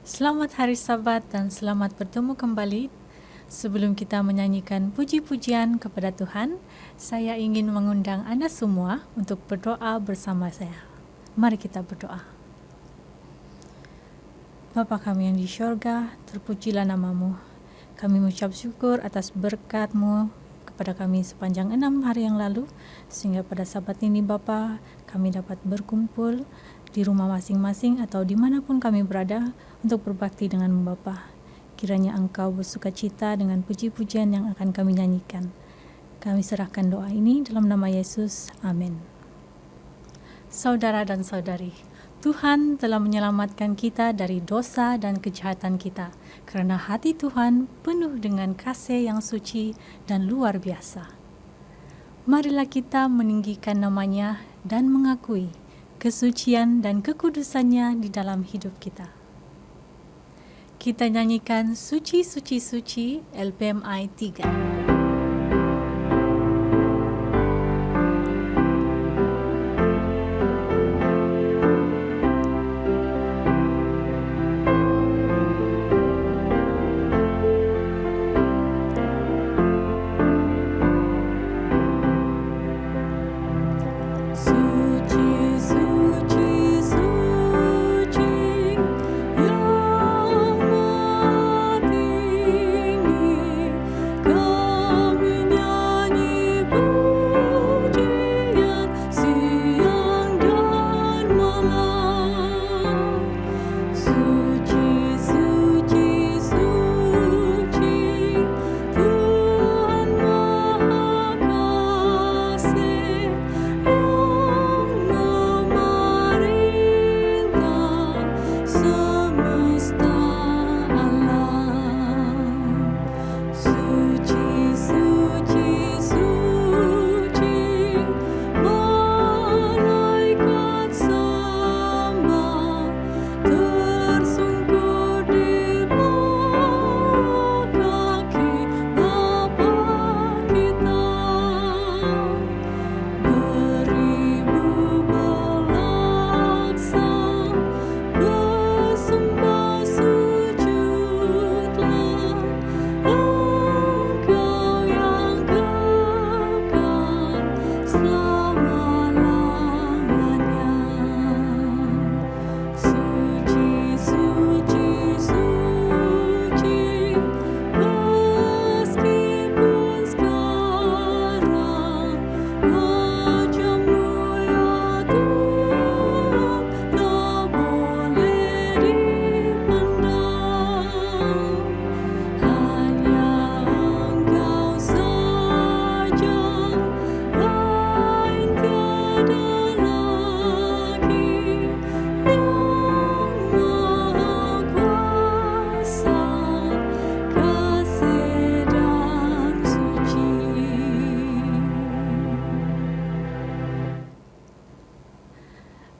Selamat Hari Sabat dan selamat bertemu kembali. Sebelum kita menyanyikan puji-pujian kepada Tuhan, saya ingin mengundang Anda semua untuk berdoa bersama saya. Mari kita berdoa. Bapa kami yang di syurga, terpujilah nama-Mu. Kami mengucap syukur atas berkat-Mu kepada kami sepanjang 6 hari yang lalu, sehingga pada Sabat ini Bapa, kami dapat berkumpul di rumah masing-masing atau dimanapun kami berada untuk berbakti dengan Bapa. Kiranya Engkau bersuka cita dengan puji-pujian yang akan kami nyanyikan. Kami serahkan doa ini dalam nama Yesus. Amin. Saudara dan saudari, Tuhan telah menyelamatkan kita dari dosa dan kejahatan kita, karena hati Tuhan penuh dengan kasih yang suci dan luar biasa. Marilah kita meninggikan nama-Nya dan mengakui kesucian dan kekudusannya di dalam hidup kita. Kita nyanyikan Suci, Suci, Suci, LPMI 3.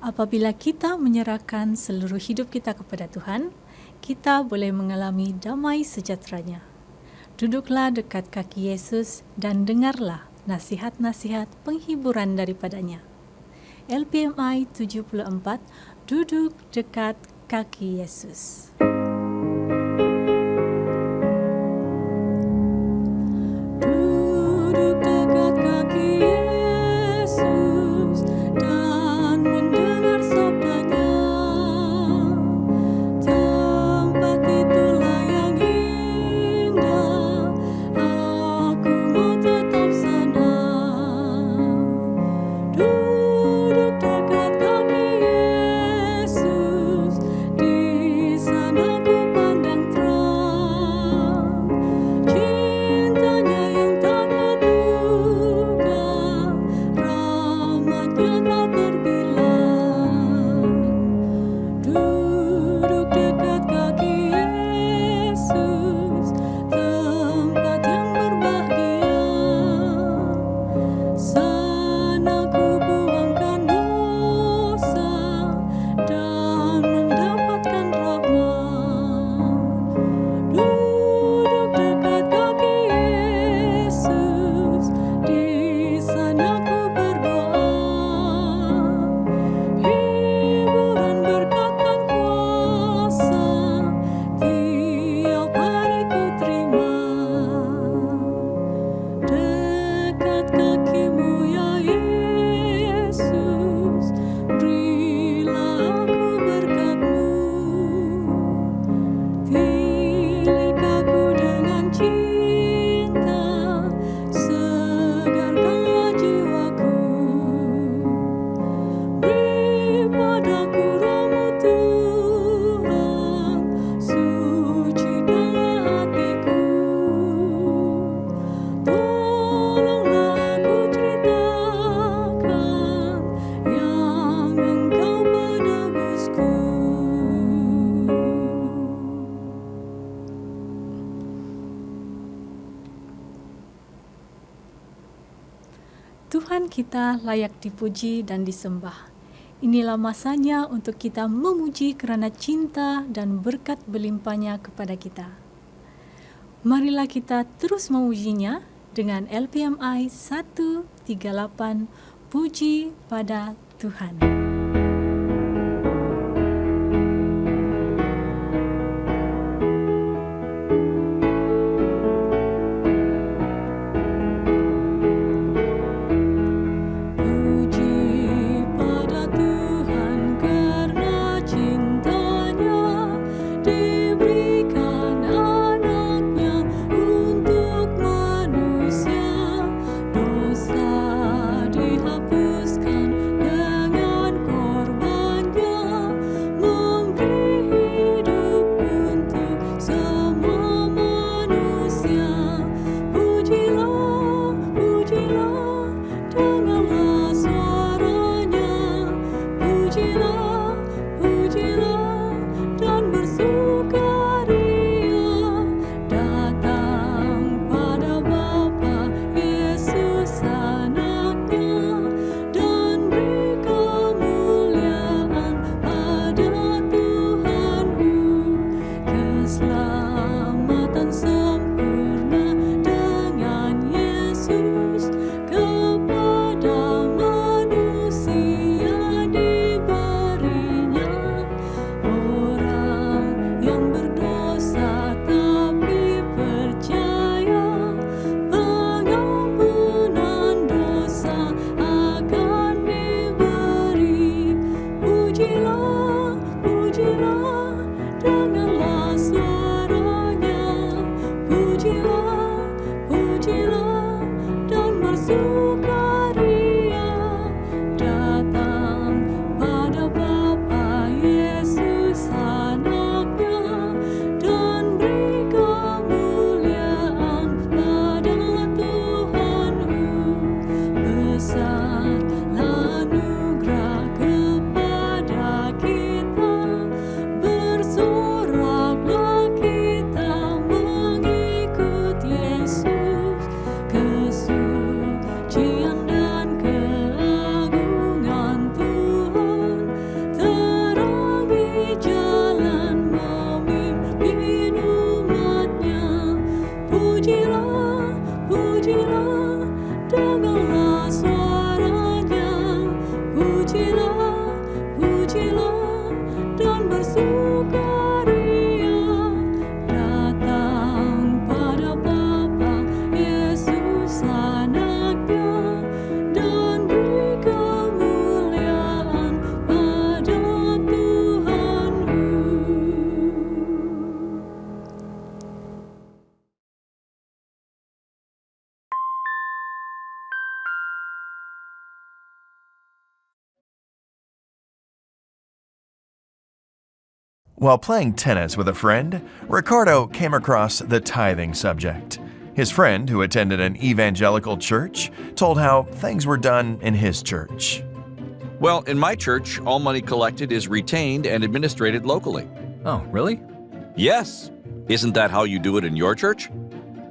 Apabila kita menyerahkan seluruh hidup kita kepada Tuhan, kita boleh mengalami damai sejahteranya. Duduklah dekat kaki Yesus dan dengarlah nasihat-nasihat penghiburan daripadanya. LPMI 74, duduk dekat kaki Yesus. Duduk dekat kaki Yesus, di sana Tuhan kita layak dipuji dan disembah. Inilah masanya untuk kita memuji karena cinta dan berkat berlimpahnya kepada kita. Marilah kita terus memujinya dengan LPMI 138, Puji pada Tuhan. While playing tennis with a friend, Ricardo came across the tithing subject. His friend, who attended an evangelical church, told how things were done in his church. Well, in my church, all money collected is retained and administrated locally. Oh, really? Yes. Isn't that how you do it in your church?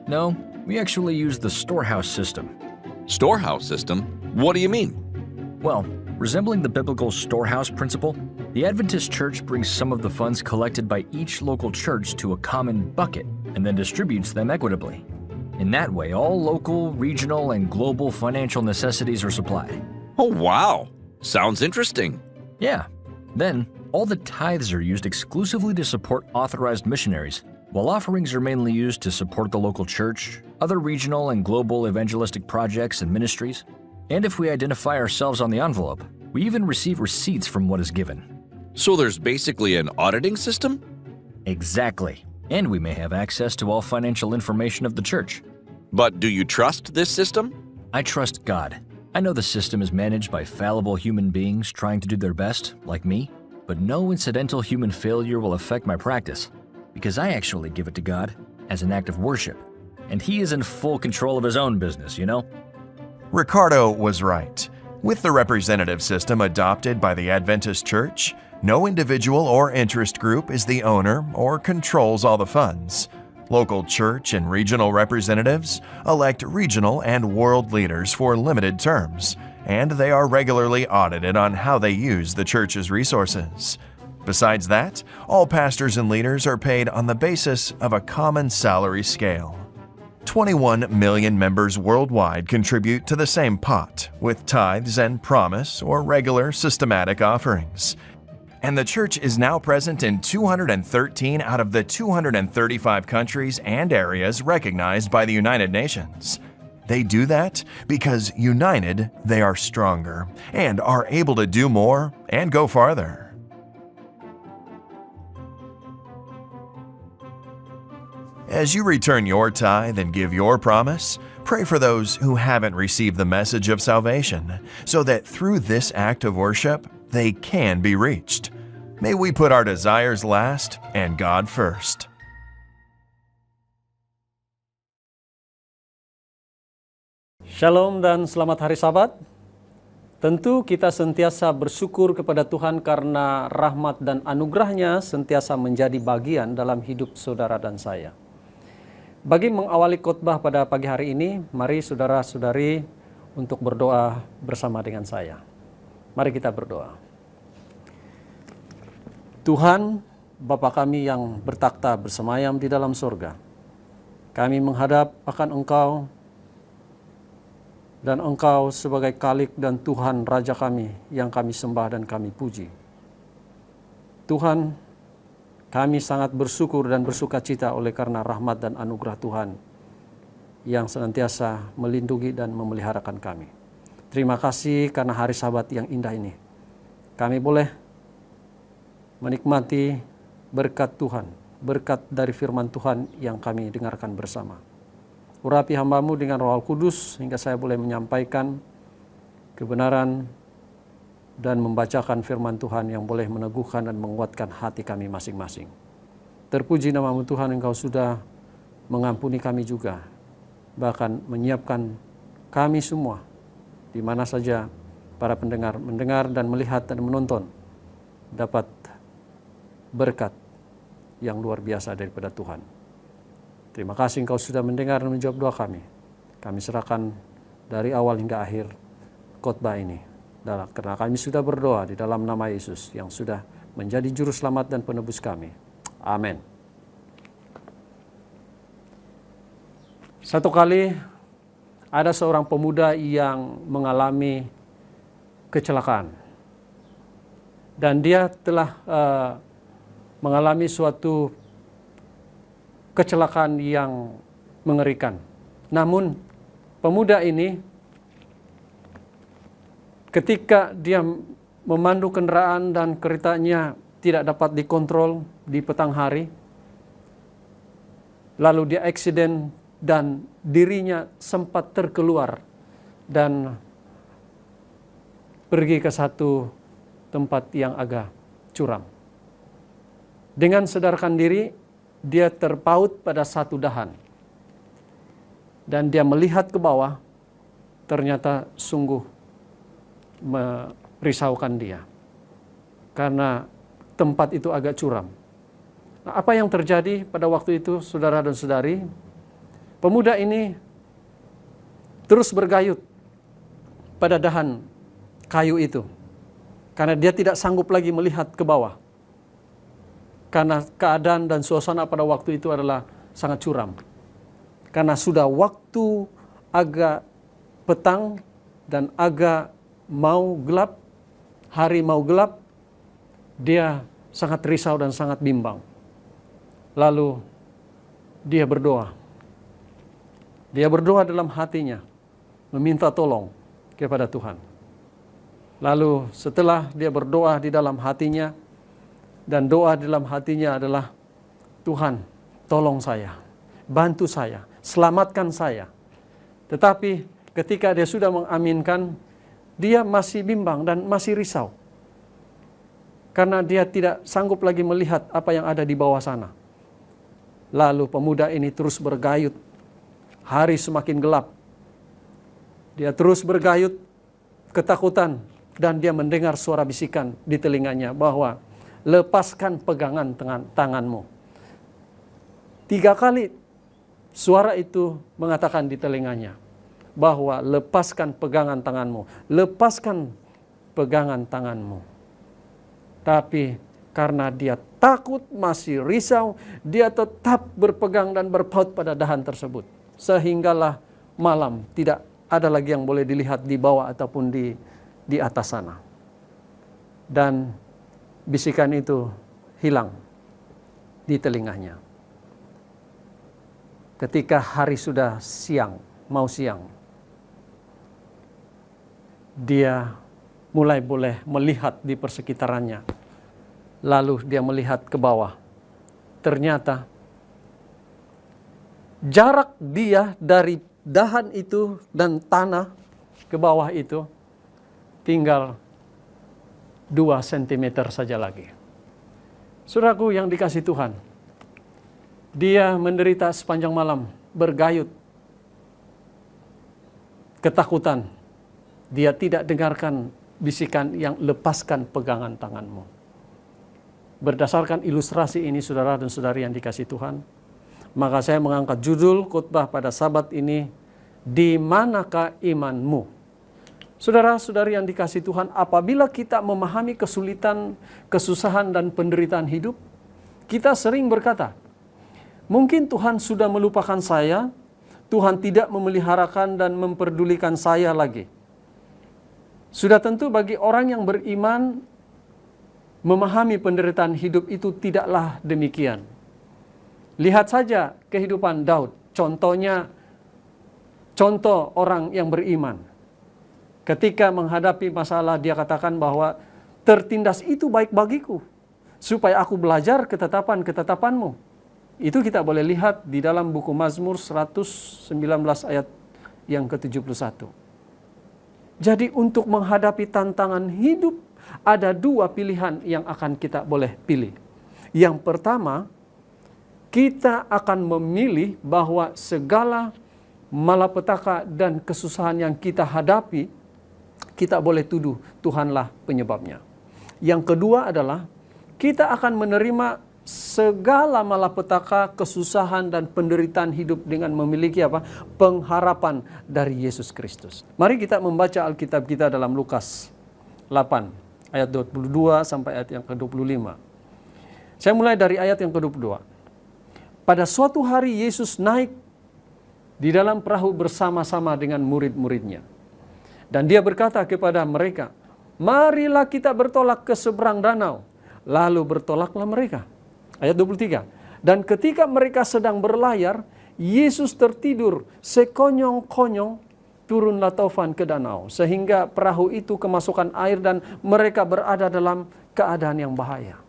No, we actually use the storehouse system. Storehouse system? What do you mean? Well, resembling the biblical storehouse principle, the Adventist Church brings some of the funds collected by each local church to a common bucket and then distributes them equitably. In that way, all local, regional, and global financial necessities are supplied. Oh, wow. Sounds interesting. Yeah. Then, all the tithes are used exclusively to support authorized missionaries, while offerings are mainly used to support the local church, other regional and global evangelistic projects and ministries. And if we identify ourselves on the envelope, we even receive receipts from what is given. So there's basically an auditing system? Exactly. And we may have access to all financial information of the church. But do you trust this system? I trust God. I know the system is managed by fallible human beings trying to do their best, like me, but no incidental human failure will affect my practice, because I actually give it to God as an act of worship, and He is in full control of His own business, you know? Ricardo was right. With the representative system adopted by the Adventist Church, no individual or interest group is the owner or controls all the funds. Local church and regional representatives elect regional and world leaders for limited terms, and they are regularly audited on how they use the church's resources. Besides that, all pastors and leaders are paid on the basis of a common salary scale. 21 million members worldwide contribute to the same pot, with tithes and promise or regular systematic offerings. And the church is now present in 213 out of the 235 countries and areas recognized by the United Nations. They do that because united, they are stronger and are able to do more and go farther. As you return your tithe and give your promise, pray for those who haven't received the message of salvation, so that through this act of worship, they can be reached. May we put our desires last and God first. Shalom dan selamat hari Sabat. Tentu kita sentiasa bersyukur kepada Tuhan karena rahmat dan anugerah-Nya sentiasa menjadi bagian dalam hidup saudara dan saya. Bagi mengawali khotbah pada pagi hari ini, mari saudara-saudari untuk berdoa bersama dengan saya. Mari kita berdoa. Tuhan, Bapa kami yang bertakhta bersemayam di dalam surga, kami menghadap akan Engkau, dan Engkau sebagai Khalik dan Tuhan Raja kami yang kami sembah dan kami puji. Tuhan, kami sangat bersyukur dan bersuka cita oleh karena rahmat dan anugerah Tuhan yang senantiasa melindungi dan memeliharakan kami. Terima kasih karena hari Sabat yang indah ini. Kami boleh menikmati berkat Tuhan, berkat dari firman Tuhan yang kami dengarkan bersama. Urapi hamba-Mu dengan Roh Kudus sehingga saya boleh menyampaikan kebenaran dan membacakan firman Tuhan yang boleh meneguhkan dan menguatkan hati kami masing-masing. Terpuji nama-Mu Tuhan, Engkau sudah mengampuni kami juga, bahkan menyiapkan kami semua di mana saja para pendengar mendengar dan melihat dan menonton dapat berkat yang luar biasa daripada Tuhan. Terima kasih Engkau sudah mendengar dan menjawab doa kami. Kami serahkan dari awal hingga akhir khotbah ini. Karena kami sudah berdoa di dalam nama Yesus yang sudah menjadi juru selamat dan penebus kami. Amin. Satu kali ada seorang pemuda yang mengalami kecelakaan. Dan dia telah mengalami suatu kecelakaan yang mengerikan. Namun pemuda ini ketika dia memandu kendaraan dan keretanya tidak dapat dikontrol di petang hari, lalu dia eksiden dan dirinya sempat terkeluar dan pergi ke satu tempat yang agak curam. Dengan sadarkan diri, dia terpaut pada satu dahan. Dan dia melihat ke bawah, ternyata sungguh merisaukan dia. Karena tempat itu agak curam. Nah, apa yang terjadi pada waktu itu, saudara dan saudari? Pemuda ini terus bergayut pada dahan kayu itu. Karena dia tidak sanggup lagi melihat ke bawah. Karena keadaan dan suasana pada waktu itu adalah sangat curam. Karena sudah waktu agak petang dan agak mau gelap, hari mau gelap, dia sangat risau dan sangat bimbang. Lalu dia berdoa. Dia berdoa dalam hatinya, meminta tolong kepada Tuhan. Lalu setelah dia berdoa di dalam hatinya, dan doa di dalam hatinya adalah, Tuhan, tolong saya, bantu saya, selamatkan saya. Tetapi ketika dia sudah mengaminkan, dia masih bimbang dan masih risau. Karena dia tidak sanggup lagi melihat apa yang ada di bawah sana. Lalu pemuda ini terus bergayut. Hari semakin gelap. Dia terus bergayut, ketakutan. Dan dia mendengar suara bisikan di telinganya bahwa, lepaskan pegangan tanganmu. 3 kali suara itu mengatakan di telinganya bahwa lepaskan pegangan tanganmu, lepaskan pegangan tanganmu. Tapi karena dia takut, masih risau, dia tetap berpegang dan berpaut pada dahan tersebut. Sehinggalah malam tidak ada lagi yang boleh dilihat di bawah ataupun di atas sana. Dan bisikan itu hilang di telinganya. Ketika hari sudah siang, mau siang, dia mulai boleh melihat di persekitarannya. Lalu dia melihat ke bawah. Ternyata jarak dia dari dahan itu dan tanah ke bawah itu tinggal 2 cm saja lagi. Saudaraku yang dikasihi Tuhan, dia menderita sepanjang malam, bergayut, ketakutan. Dia tidak dengarkan bisikan yang lepaskan pegangan tanganmu. Berdasarkan ilustrasi ini, saudara dan saudari yang dikasihi Tuhan, maka saya mengangkat judul khotbah pada Sabat ini, di manakah imanmu? Saudara-saudari yang dikasihi Tuhan, apabila kita memahami kesulitan, kesusahan dan penderitaan hidup, kita sering berkata, mungkin Tuhan sudah melupakan saya, Tuhan tidak memeliharakan dan memperdulikan saya lagi. Sudah tentu bagi orang yang beriman, memahami penderitaan hidup itu tidaklah demikian. Lihat saja kehidupan Daud, contoh orang yang beriman. Ketika menghadapi masalah, dia katakan bahwa tertindas itu baik bagiku, supaya aku belajar ketetapan-ketetapanmu. Itu kita boleh lihat di dalam buku Mazmur 119 ayat yang ke-71. Jadi untuk menghadapi tantangan hidup, ada 2 pilihan yang akan kita boleh pilih. Yang pertama, kita akan memilih bahwa segala malapetaka dan kesusahan yang kita hadapi, kita boleh tuduh Tuhanlah penyebabnya. Yang kedua adalah, kita akan menerima segala malapetaka, kesusahan dan penderitaan hidup dengan memiliki pengharapan dari Yesus Kristus. Mari kita membaca Alkitab kita dalam Lukas 8 ayat 22 sampai ayat yang ke-25. Saya mulai dari ayat yang ke-22. Pada suatu hari Yesus naik di dalam perahu bersama-sama dengan murid-muridnya. Dan dia berkata kepada mereka, marilah kita bertolak ke seberang danau. Lalu bertolaklah mereka. Ayat 23. Dan ketika mereka sedang berlayar, Yesus tertidur, sekonyong-konyong turunlah taufan ke danau, sehingga perahu itu kemasukan air dan mereka berada dalam keadaan yang bahaya.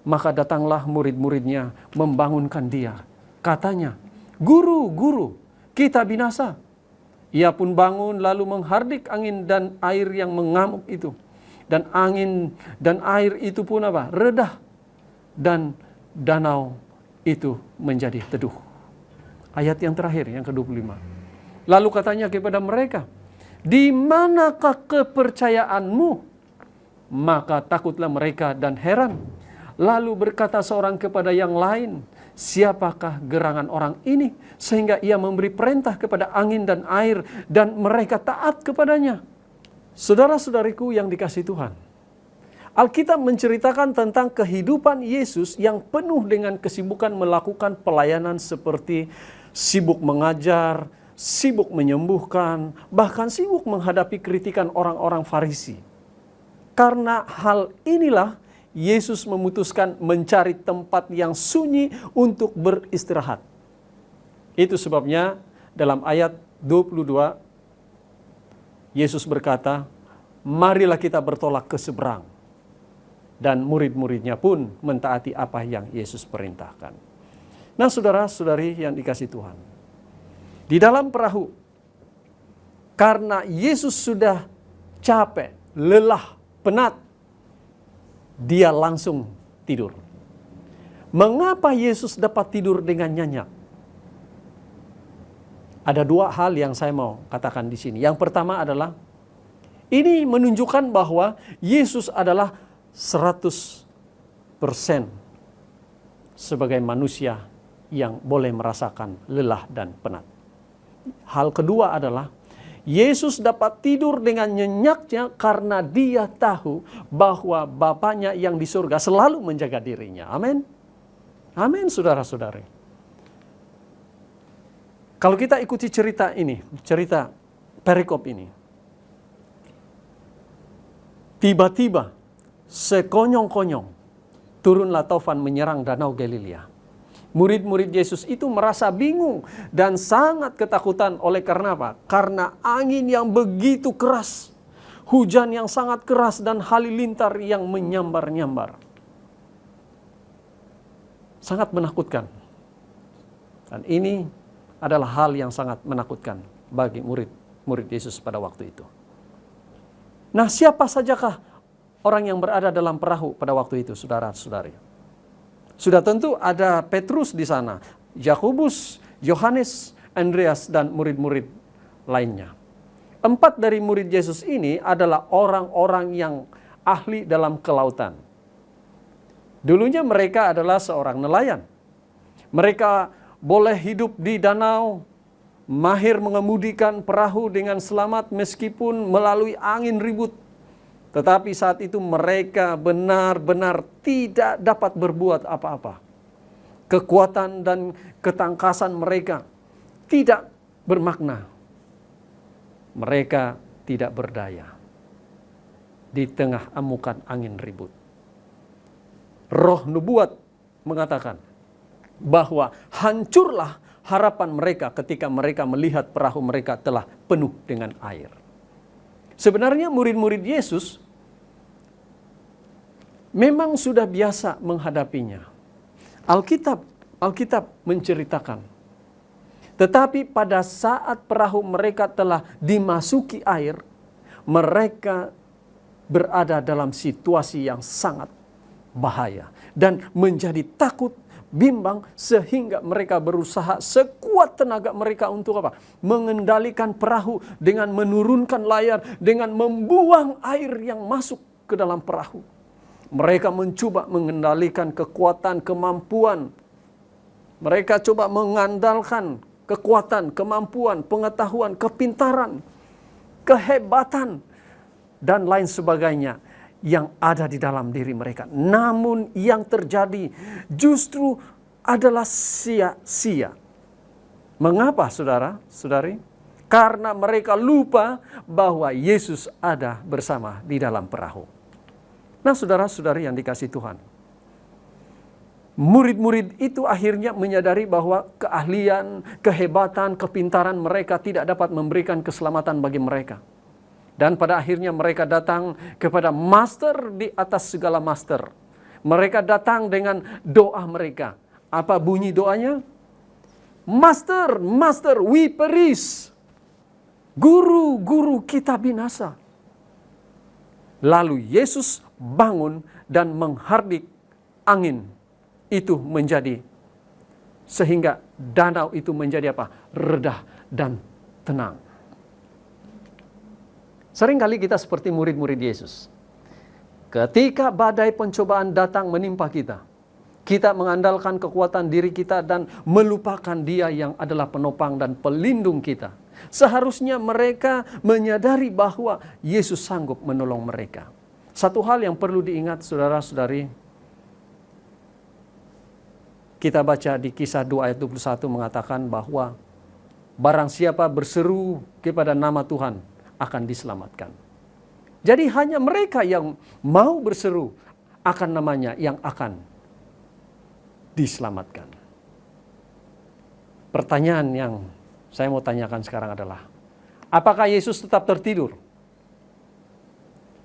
Maka datanglah murid-muridnya membangunkan dia. Katanya, Guru, Guru, kita binasa. Ia pun bangun lalu menghardik angin dan air yang mengamuk itu. Dan angin dan air itu pun redah. Dan danau itu menjadi teduh. Ayat yang terakhir, yang ke-25. Lalu katanya kepada mereka, di manakah kepercayaanmu? Maka takutlah mereka dan heran. Lalu berkata seorang kepada yang lain, siapakah gerangan orang ini sehingga ia memberi perintah kepada angin dan air dan mereka taat kepadanya? Saudara-saudariku yang dikasihi Tuhan, Alkitab menceritakan tentang kehidupan Yesus yang penuh dengan kesibukan melakukan pelayanan seperti sibuk mengajar, sibuk menyembuhkan, bahkan sibuk menghadapi kritikan orang-orang Farisi. Karena hal inilah Yesus memutuskan mencari tempat yang sunyi untuk beristirahat. Itu sebabnya dalam ayat 22 Yesus berkata, marilah kita bertolak ke seberang. Dan murid-muridnya pun mentaati apa yang Yesus perintahkan. Nah, saudara-saudari yang dikasihi Tuhan, di dalam perahu, karena Yesus sudah capek, lelah, penat, dia langsung tidur. Mengapa Yesus dapat tidur dengan nyenyak? Ada 2 hal yang saya mau katakan di sini. Yang pertama adalah, ini menunjukkan bahwa Yesus adalah 100% sebagai manusia yang boleh merasakan lelah dan penat. Hal kedua adalah Yesus dapat tidur dengan nyenyaknya karena dia tahu bahwa Bapaknya yang di surga selalu menjaga dirinya. Amin. Amin, saudara-saudari. Kalau kita ikuti cerita ini, cerita perikop ini, tiba-tiba sekonyong-konyong turunlah taufan menyerang Danau Galilea. Murid-murid Yesus itu merasa bingung dan sangat ketakutan. Oleh karena apa? Karena angin yang begitu keras, hujan yang sangat keras, dan halilintar yang menyambar-nyambar. Sangat menakutkan. Dan ini adalah hal yang sangat menakutkan bagi murid Yesus pada waktu itu. Nah, siapa sajakah orang yang berada dalam perahu pada waktu itu, saudara-saudari? Sudah tentu ada Petrus di sana, Yakobus, Yohanes, Andreas, dan murid-murid lainnya. 4 dari murid Yesus ini adalah orang-orang yang ahli dalam kelautan. Dulunya mereka adalah seorang nelayan. Mereka boleh hidup di danau, mahir mengemudikan perahu dengan selamat meskipun melalui angin ribut. Tetapi saat itu mereka benar-benar tidak dapat berbuat apa-apa. Kekuatan dan ketangkasan mereka tidak bermakna. Mereka tidak berdaya di tengah amukan angin ribut. Roh nubuat mengatakan bahwa hancurlah harapan mereka ketika mereka melihat perahu mereka telah penuh dengan air. Sebenarnya murid-murid Yesus memang sudah biasa menghadapinya. Alkitab menceritakan. Tetapi pada saat perahu mereka telah dimasuki air, mereka berada dalam situasi yang sangat bahaya dan menjadi takut, bimbang, sehingga mereka berusaha sekuat tenaga mereka untuk apa? Mengendalikan perahu dengan menurunkan layar, dengan membuang air yang masuk ke dalam perahu. Mereka mencoba mengendalikan kekuatan, kemampuan. Mereka coba mengandalkan kekuatan, kemampuan, pengetahuan, kepintaran, kehebatan, dan lain sebagainya yang ada di dalam diri mereka. Namun yang terjadi justru adalah sia-sia. Mengapa, saudara-saudari? Karena mereka lupa bahwa Yesus ada bersama di dalam perahu. Nah, saudara-saudari yang dikasihi Tuhan, murid-murid itu akhirnya menyadari bahwa keahlian, kehebatan, kepintaran mereka tidak dapat memberikan keselamatan bagi mereka. Dan pada akhirnya mereka datang kepada master di atas segala master. Mereka datang dengan doa mereka. Apa bunyi doanya? Master, Master, we perish. Guru, Guru, kita binasa. Lalu Yesus bangun dan menghardik angin itu menjadi, sehingga danau itu menjadi apa? Redah dan tenang. Seringkali kita seperti murid-murid Yesus. Ketika badai pencobaan datang menimpa kita, kita mengandalkan kekuatan diri kita dan melupakan Dia yang adalah penopang dan pelindung kita. Seharusnya mereka menyadari bahwa Yesus sanggup menolong mereka. Satu hal yang perlu diingat, saudara-saudari, kita baca di Kisah 2 ayat 21 mengatakan bahwa barang siapa berseru kepada nama Tuhan akan diselamatkan. Jadi hanya mereka yang mau berseru akan namanya yang akan diselamatkan. Pertanyaan yang saya mau tanyakan sekarang adalah, apakah Yesus tetap tertidur?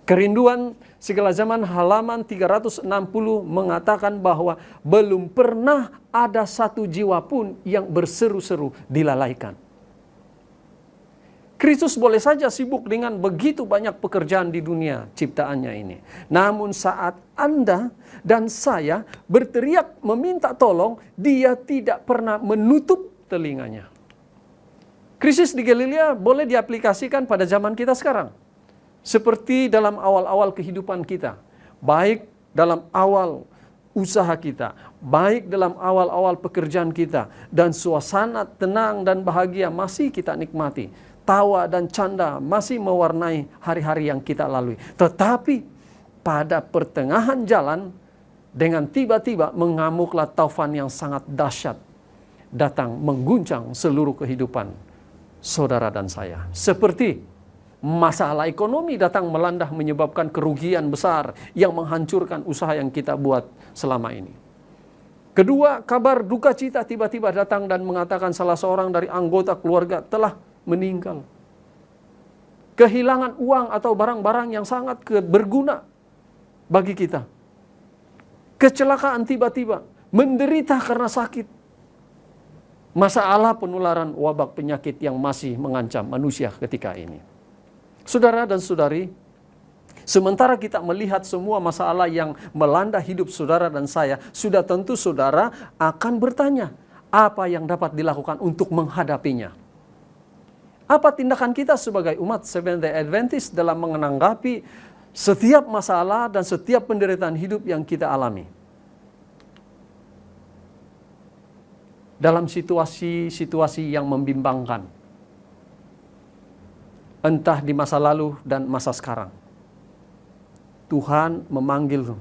Kerinduan segala zaman halaman 360 mengatakan bahwa belum pernah ada satu jiwa pun yang berseru-seru dilalaikan. Kristus boleh saja sibuk dengan begitu banyak pekerjaan di dunia ciptaannya ini. Namun saat Anda dan saya berteriak meminta tolong, Dia tidak pernah menutup telinganya. Krisis di Galilea boleh diaplikasikan pada zaman kita sekarang. Seperti dalam awal-awal kehidupan kita. Baik dalam awal usaha kita, baik dalam awal-awal pekerjaan kita, dan suasana tenang dan bahagia masih kita nikmati. Tawa dan canda masih mewarnai hari-hari yang kita lalui. Tetapi pada pertengahan jalan, dengan tiba-tiba mengamuklah taufan yang sangat dahsyat, datang mengguncang seluruh kehidupan saudara dan saya. Seperti masalah ekonomi datang melanda menyebabkan kerugian besar yang menghancurkan usaha yang kita buat selama ini. Kedua, kabar duka cita tiba-tiba datang dan mengatakan salah seorang dari anggota keluarga telah meninggal. Kehilangan uang atau barang-barang yang sangat berguna bagi kita. Kecelakaan tiba-tiba, menderita karena sakit. Masalah penularan wabak penyakit yang masih mengancam manusia ketika ini. Saudara dan saudari, sementara kita melihat semua masalah yang melanda hidup saudara dan saya, sudah tentu saudara akan bertanya, apa yang dapat dilakukan untuk menghadapinya? Apa tindakan kita sebagai umat Seventh-day Adventist dalam menanggapi setiap masalah dan setiap penderitaan hidup yang kita alami? Dalam situasi-situasi yang membimbangkan, entah di masa lalu dan masa sekarang, Tuhan memanggil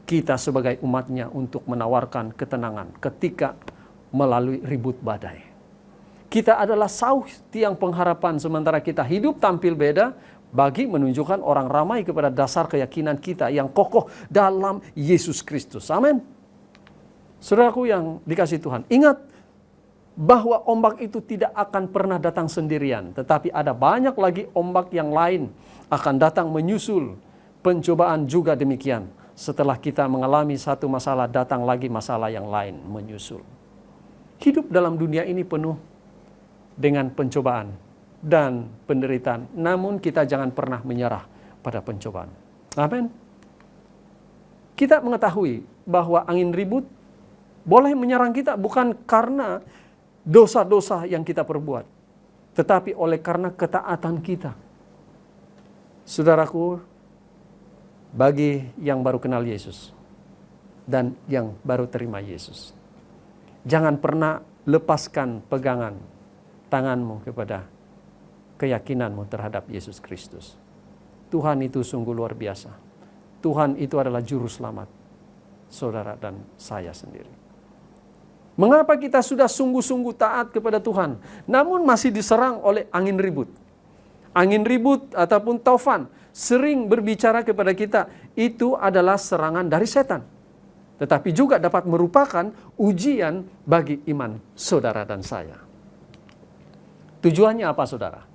kita sebagai umatnya untuk menawarkan ketenangan ketika melalui ribut badai. Kita adalah sauh tiang pengharapan sementara kita hidup tampil beda bagi menunjukkan orang ramai kepada dasar keyakinan kita yang kokoh dalam Yesus Kristus. Amin. Saudaraku yang dikasihi Tuhan, ingat bahwa ombak itu tidak akan pernah datang sendirian, tetapi ada banyak lagi ombak yang lain akan datang menyusul. Pencobaan juga demikian. Setelah kita mengalami satu masalah, datang lagi masalah yang lain menyusul. Hidup dalam dunia ini penuh dengan pencobaan dan penderitaan. Namun kita jangan pernah menyerah pada pencobaan. Amin. Kita mengetahui bahwa angin ribut boleh menyerang kita bukan karena dosa-dosa yang kita perbuat, tetapi oleh karena ketaatan kita. Saudaraku, bagi yang baru kenal Yesus dan yang baru terima Yesus, jangan pernah lepaskan pegangan tanganmu kepada keyakinanmu terhadap Yesus Kristus. Tuhan itu sungguh luar biasa. Tuhan itu adalah juru selamat saudara dan saya sendiri. Mengapa kita sudah sungguh-sungguh taat kepada Tuhan, namun masih diserang oleh angin ribut? Angin ribut ataupun taufan sering berbicara kepada kita, itu adalah serangan dari setan. Tetapi juga dapat merupakan ujian bagi iman saudara dan saya. Tujuannya apa, saudara?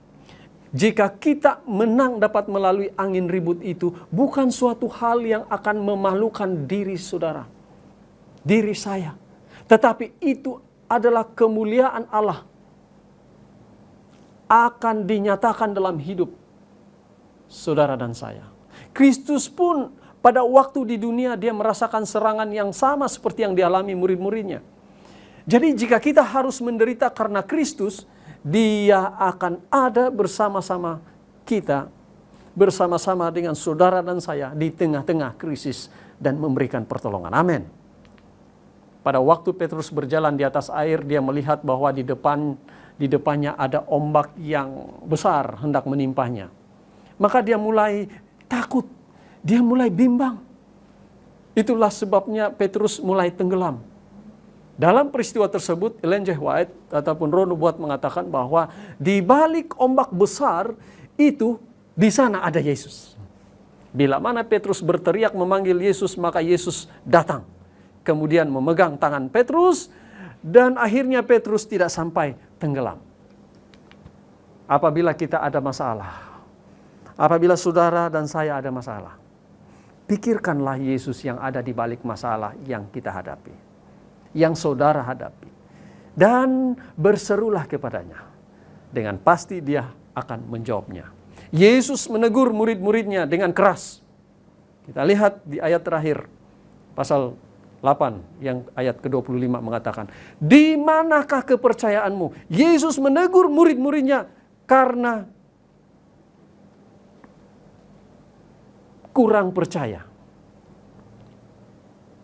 Jika kita menang dapat melalui angin ribut itu, bukan suatu hal yang akan memalukan diri saudara, diri saya. Tetapi itu adalah kemuliaan Allah akan dinyatakan dalam hidup saudara dan saya. Kristus pun pada waktu di dunia dia merasakan serangan yang sama seperti yang dialami murid-muridnya. Jadi jika kita harus menderita karena Kristus, Dia akan ada bersama-sama kita, bersama-sama dengan saudara dan saya di tengah-tengah krisis dan memberikan pertolongan. Amin. Pada waktu Petrus berjalan di atas air, dia melihat bahwa di depannya ada ombak yang besar hendak menimpanya. Maka dia mulai takut, dia mulai bimbang. Itulah sebabnya Petrus mulai tenggelam. Dalam peristiwa tersebut, Ellen G. White ataupun Ron Hubbard mengatakan bahwa di balik ombak besar itu, di sana ada Yesus. Bila mana Petrus berteriak memanggil Yesus, maka Yesus datang. Kemudian memegang tangan Petrus, dan akhirnya Petrus tidak sampai tenggelam. Apabila kita ada masalah, apabila saudara dan saya ada masalah, pikirkanlah Yesus yang ada di balik masalah yang kita hadapi, yang saudara hadapi, dan berserulah kepadanya. Dengan pasti Dia akan menjawabnya. Yesus menegur murid-muridnya dengan keras. Kita lihat di ayat terakhir, pasal 8 yang ayat ke-25 mengatakan, di manakah kepercayaanmu? Yesus menegur murid-muridnya karena kurang percaya.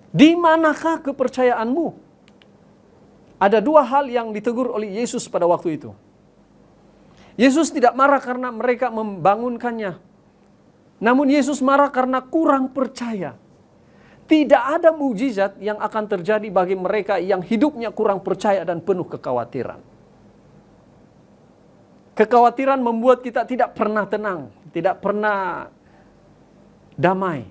Di manakah kepercayaanmu? Ada dua hal yang ditegur oleh Yesus pada waktu itu. Yesus tidak marah karena mereka membangunkannya. Namun Yesus marah karena kurang percaya. Tidak ada mukjizat yang akan terjadi bagi mereka yang hidupnya kurang percaya dan penuh kekhawatiran. Kekhawatiran membuat kita tidak pernah tenang, tidak pernah damai.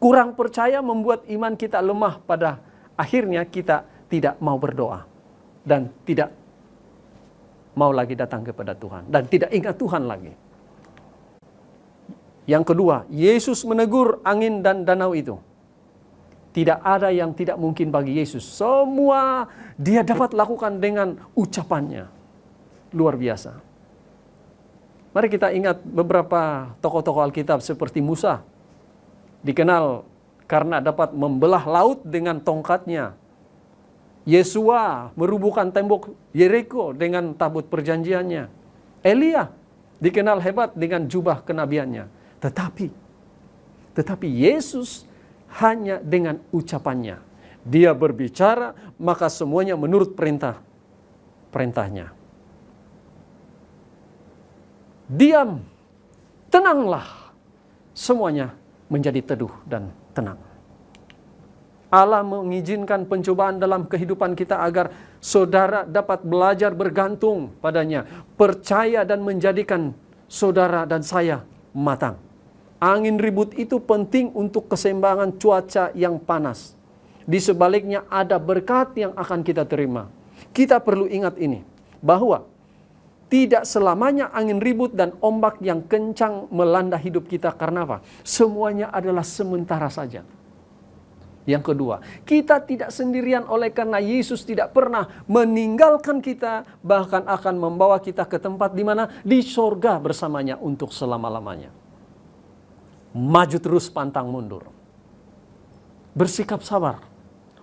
Kurang percaya membuat iman kita lemah, pada akhirnya kita tidak mau berdoa dan tidak mau lagi datang kepada Tuhan dan tidak ingat Tuhan lagi. Yang kedua, Yesus menegur angin dan danau itu. Tidak ada yang tidak mungkin bagi Yesus. Semua dia dapat lakukan dengan ucapannya. Luar biasa. Mari kita ingat beberapa tokoh-tokoh Alkitab seperti Musa. Dikenal karena dapat membelah laut dengan tongkatnya. Yesua merubuhkan tembok Yeriko dengan tabut perjanjiannya. Elia dikenal hebat dengan jubah kenabiannya. Tetapi Yesus hanya dengan ucapannya. Dia berbicara, maka semuanya menurut perintahnya. Diam, tenanglah. Semuanya menjadi teduh dan tenang. Allah mengizinkan pencobaan dalam kehidupan kita agar saudara dapat belajar bergantung padanya, percaya dan menjadikan saudara dan saya matang. Angin ribut itu penting untuk keseimbangan cuaca yang panas. Di sebaliknya ada berkat yang akan kita terima. Kita perlu ingat ini, bahwa tidak selamanya angin ribut dan ombak yang kencang melanda hidup kita. Karena apa? Semuanya adalah sementara saja. Yang kedua, kita tidak sendirian oleh karena Yesus tidak pernah meninggalkan kita, bahkan akan membawa kita ke tempat di mana? Di sorga bersamanya untuk selama-lamanya. Maju terus, pantang mundur. Bersikap sabar.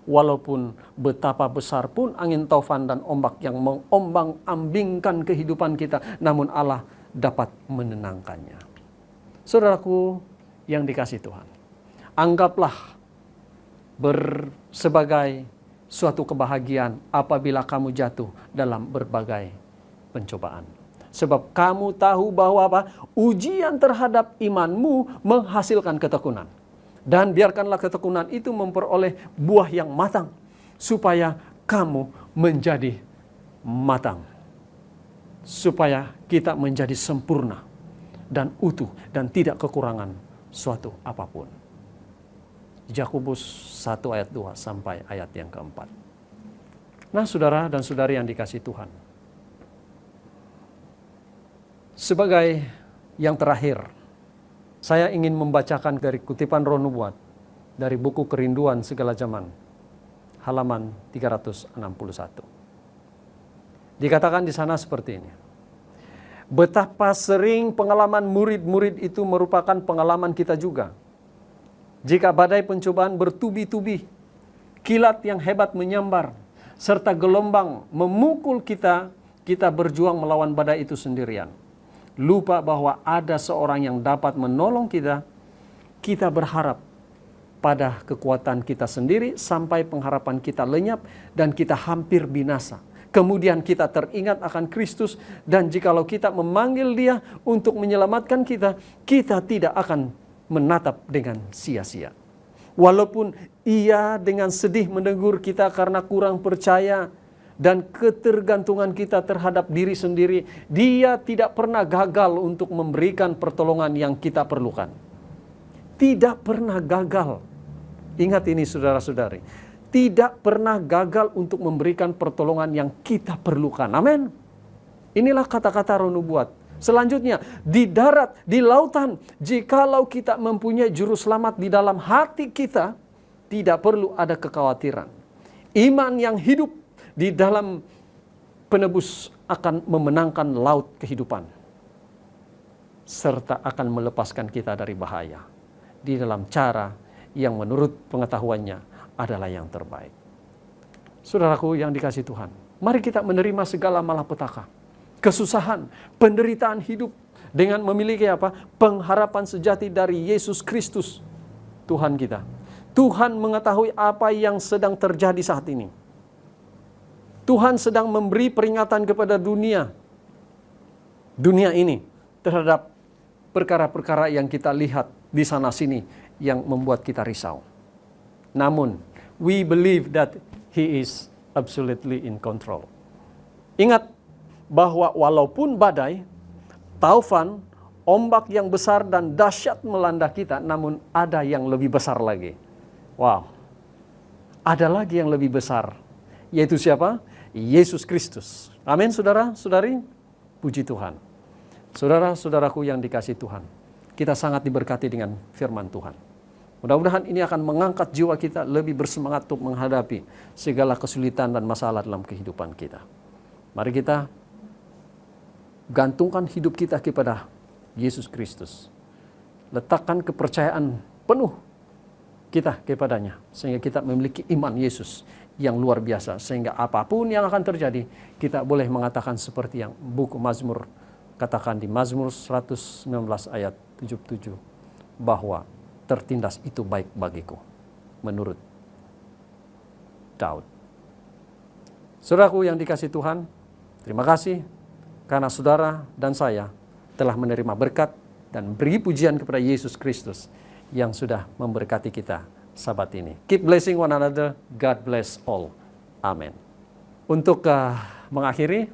Walaupun betapa besar pun angin taufan dan ombak yang mengombang-ambingkan kehidupan kita, namun Allah dapat menenangkannya. Saudaraku yang dikasihi Tuhan, anggaplah sebagai suatu kebahagiaan apabila kamu jatuh dalam berbagai pencobaan. Sebab kamu tahu bahwa apa? Ujian terhadap imanmu menghasilkan ketekunan. Dan biarkanlah ketekunan itu memperoleh buah yang matang, supaya kamu menjadi matang. Supaya kita menjadi sempurna dan utuh dan tidak kekurangan suatu apapun. Yakobus 1 ayat 2 sampai ayat yang keempat. Nah, saudara dan saudari yang dikasihi Tuhan, sebagai yang terakhir, saya ingin membacakan dari kutipan Roh Nubuat dari buku Kerinduan Segala Zaman, halaman 361. Dikatakan di sana seperti ini. Betapa sering pengalaman murid-murid itu merupakan pengalaman kita juga. Jika badai pencobaan bertubi-tubi, kilat yang hebat menyambar, serta gelombang memukul kita, kita berjuang melawan badai itu sendirian. Lupa bahwa ada seorang yang dapat menolong kita, kita berharap pada kekuatan kita sendiri sampai pengharapan kita lenyap dan kita hampir binasa. Kemudian kita teringat akan Kristus, dan jikalau kita memanggil Dia untuk menyelamatkan kita, kita tidak akan menatap dengan sia-sia. Walaupun Ia dengan sedih menegur kita karena kurang percaya dan ketergantungan kita terhadap diri sendiri, Dia tidak pernah gagal untuk memberikan pertolongan yang kita perlukan. Tidak pernah gagal. Ingat ini saudara-saudari. Tidak pernah gagal untuk memberikan pertolongan yang kita perlukan. Amin. Inilah kata-kata Roh Nubuat. Selanjutnya, di darat, di lautan, jikalau kita mempunyai juru selamat di dalam hati kita, tidak perlu ada kekhawatiran. Iman yang hidup di dalam penebus akan memenangkan laut kehidupan, serta akan melepaskan kita dari bahaya di dalam cara yang menurut pengetahuannya adalah yang terbaik. Saudaraku yang dikasihi Tuhan, mari kita menerima segala malapetaka, kesusahan, penderitaan hidup dengan memiliki apa? Pengharapan sejati dari Yesus Kristus, Tuhan kita. Tuhan mengetahui apa yang sedang terjadi saat ini. Tuhan sedang memberi peringatan kepada dunia ini terhadap perkara-perkara yang kita lihat di sana-sini yang membuat kita risau. Namun, we believe that He is absolutely in control. Ingat bahwa walaupun badai, taufan, ombak yang besar dan dahsyat melanda kita, namun ada yang lebih besar lagi. Wow, ada lagi yang lebih besar, yaitu siapa? Yesus Kristus. Amin, saudara-saudari. Puji Tuhan. Saudara-saudaraku yang dikasihi Tuhan, kita sangat diberkati dengan firman Tuhan. Mudah-mudahan ini akan mengangkat jiwa kita lebih bersemangat untuk menghadapi segala kesulitan dan masalah dalam kehidupan kita. Mari kita gantungkan hidup kita kepada Yesus Kristus. Letakkan kepercayaan penuh kita kepadanya, sehingga kita memiliki iman Yesus yang luar biasa, sehingga apapun yang akan terjadi, kita boleh mengatakan seperti yang buku Mazmur katakan di Mazmur 119 ayat 77, bahwa tertindas itu baik bagiku, menurut Daud. Saudaraku yang dikasihi Tuhan, terima kasih karena saudara dan saya telah menerima berkat dan beri pujian kepada Yesus Kristus yang sudah memberkati kita sabat ini. Keep blessing one another. God bless all. Amin. Untuk mengakhiri,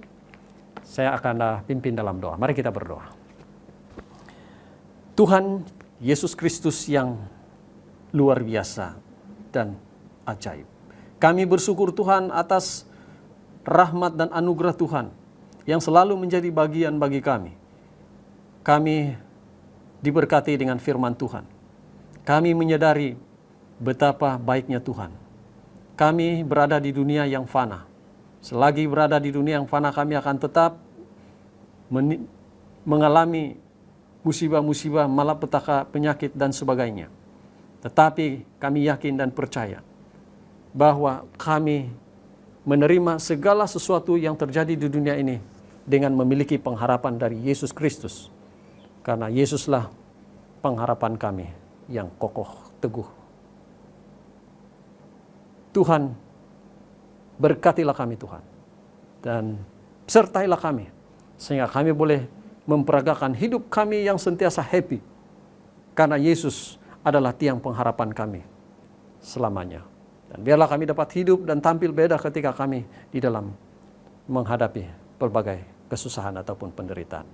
saya akan pimpin dalam doa. Mari kita berdoa. Tuhan Yesus Kristus yang luar biasa dan ajaib. Kami bersyukur Tuhan atas rahmat dan anugerah Tuhan yang selalu menjadi bagian bagi kami. Kami diberkati dengan firman Tuhan. Kami menyadari betapa baiknya Tuhan. Kami berada di dunia yang fana. Selagi berada di dunia yang fana, kami akan tetap mengalami musibah-musibah, malapetaka, penyakit, dan sebagainya. Tetapi kami yakin dan percaya bahwa kami menerima segala sesuatu yang terjadi di dunia ini dengan memiliki pengharapan dari Yesus Kristus. Karena Yesuslah pengharapan kami yang kokoh teguh. Tuhan, berkatilah kami Tuhan, dan sertailah kami, sehingga kami boleh memperagakan hidup kami yang sentiasa happy, karena Yesus adalah tiang pengharapan kami selamanya. Dan biarlah kami dapat hidup dan tampil beda ketika kami di dalam menghadapi berbagai kesusahan ataupun penderitaan.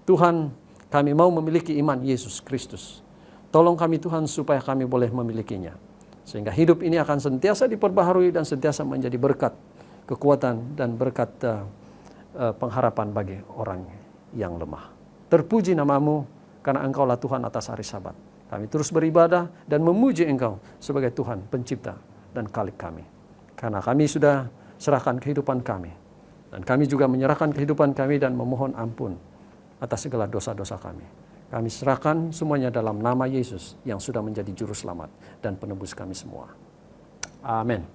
Tuhan, kami mau memiliki iman Yesus Kristus. Tolong kami Tuhan supaya kami boleh memilikinya, sehingga hidup ini akan sentiasa diperbaharui dan sentiasa menjadi berkat, kekuatan, dan berkat pengharapan bagi orang yang lemah. Terpuji namamu, karena Engkaulah Tuhan atas hari Sabat. Kami terus beribadah dan memuji Engkau sebagai Tuhan pencipta dan Khalik kami. Karena kami sudah serahkan kehidupan kami, dan kami juga menyerahkan kehidupan kami dan memohon ampun atas segala dosa-dosa kami. Kami serahkan semuanya dalam nama Yesus yang sudah menjadi juru selamat dan penebus kami semua. Amin.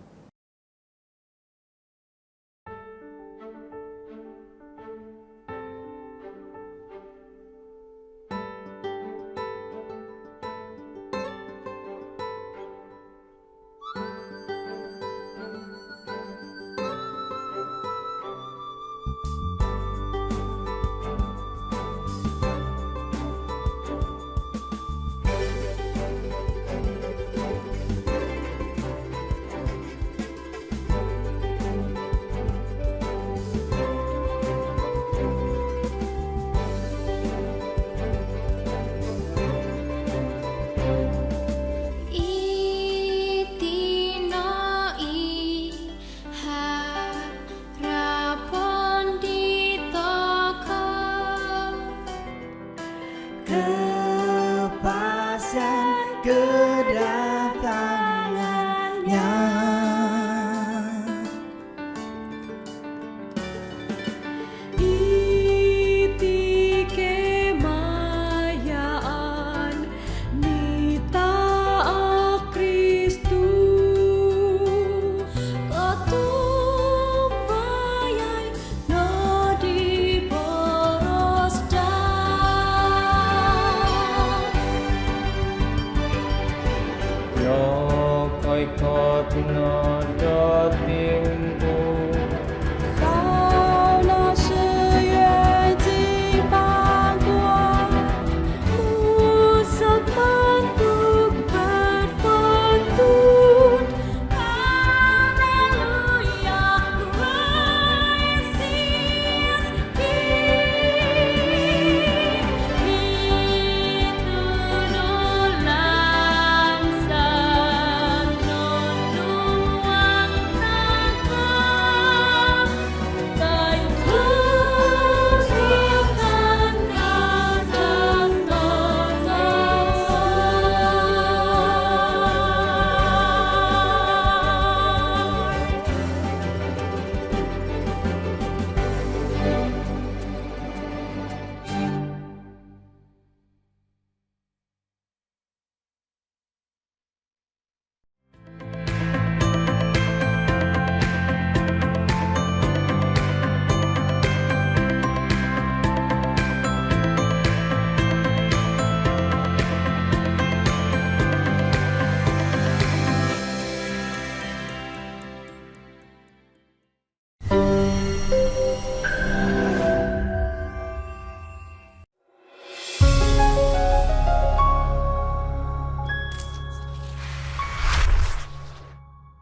malaikat na dating